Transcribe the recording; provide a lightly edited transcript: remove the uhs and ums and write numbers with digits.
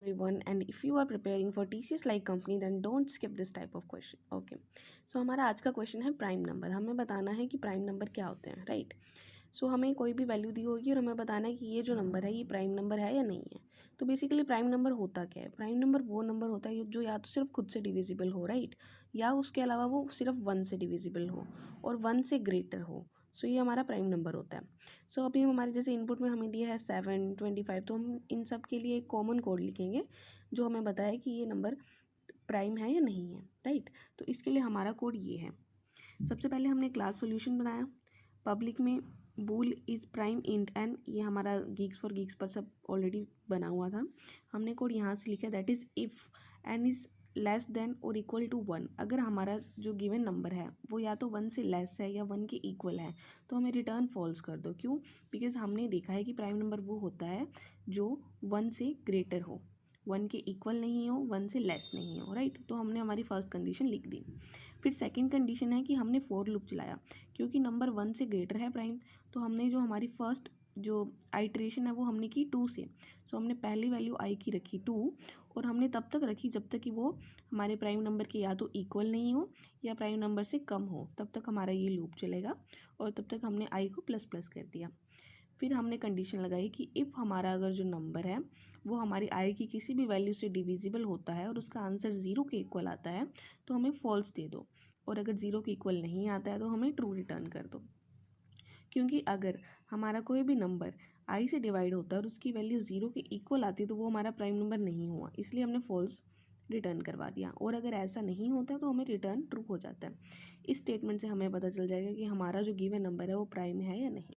everyone, and if you are preparing for TCS like company then don't skip this type of question. Okay, so हमारा आज का question है prime number. हमें बताना है कि प्राइम नंबर क्या होते हैं, राइट। सो हमें कोई भी वैल्यू दी होगी और हमें बताना है कि ये जो नंबर है ये प्राइम नंबर है या नहीं है। तो बेसिकली प्राइम नंबर होता क्या है? प्राइम नंबर वो नंबर होता है जो या तो सिर्फ खुद से डिविजिबल हो, राइट, या उसके अलावा वो सिर्फ 1 से डिविजिबल हो और 1 से ग्रेटर हो। सो ये हमारा प्राइम नंबर होता है। सो अभी हम हमारे जैसे इनपुट में हमें दिया है 7, 25, तो हम इन सब के लिए एक कॉमन कोड लिखेंगे जो हमें बताए कि ये नंबर प्राइम है या नहीं है, राइट। तो इसके लिए हमारा कोड ये है। सबसे पहले हमने क्लास सॉल्यूशन बनाया। पब्लिक में बूल इज़ प्राइम इंट एन, ये हमारा गीक्स फॉर गीक्स पर सब ऑलरेडी बना हुआ था। हमने कोड यहाँ से लिखा, that is if N is less than or equal to 1। अगर हमारा जो गिवन नंबर है वो या तो 1 से लेस है या 1 के इक्वल है तो हमें रिटर्न फॉल्स कर दो। क्यों? बिकॉज हमने देखा है कि प्राइम नंबर वो होता है जो 1 से ग्रेटर हो, 1 के इक्वल नहीं हो, 1 से लेस नहीं हो, राइट। तो हमने हमारी फर्स्ट कंडीशन लिख दी। फिर सेकंड कंडीशन है कि हमने फॉर लूप चलाया, क्योंकि नंबर 1 से ग्रेटर है प्राइम। तो हमने जो हमारी फर्स्ट जो आइट्रेशन है वो हमने की 2 से। सो हमने पहली वैल्यू आई की रखी 2 और हमने तब तक रखी जब तक कि वो हमारे प्राइम नंबर के या तो इक्वल नहीं हो या प्राइम नंबर से कम हो, तब तक हमारा ये लूप चलेगा। और तब तक हमने आई को प्लस प्लस कर दिया। फिर हमने कंडीशन लगाई कि इफ़ हमारा अगर जो नंबर है वो हमारी आई की किसी भी वैल्यू से डिविजिबल होता है और उसका आंसर 0 के इक्वल आता है तो हमें फॉल्स दे दो, और अगर 0 के इक्वल नहीं आता है तो हमें ट्रू रिटर्न कर दो। क्योंकि अगर हमारा कोई भी नंबर आई से डिवाइड होता है और उसकी वैल्यू 0 के इक्वल आती है तो वो हमारा प्राइम नंबर नहीं हुआ, इसलिए हमने फॉल्स रिटर्न करवा दिया। और अगर ऐसा नहीं होता तो हमें रिटर्न ट्रू हो जाता है। इस स्टेटमेंट से हमें पता चल जाएगा कि हमारा जो गिवन नंबर है वो प्राइम है या नहीं।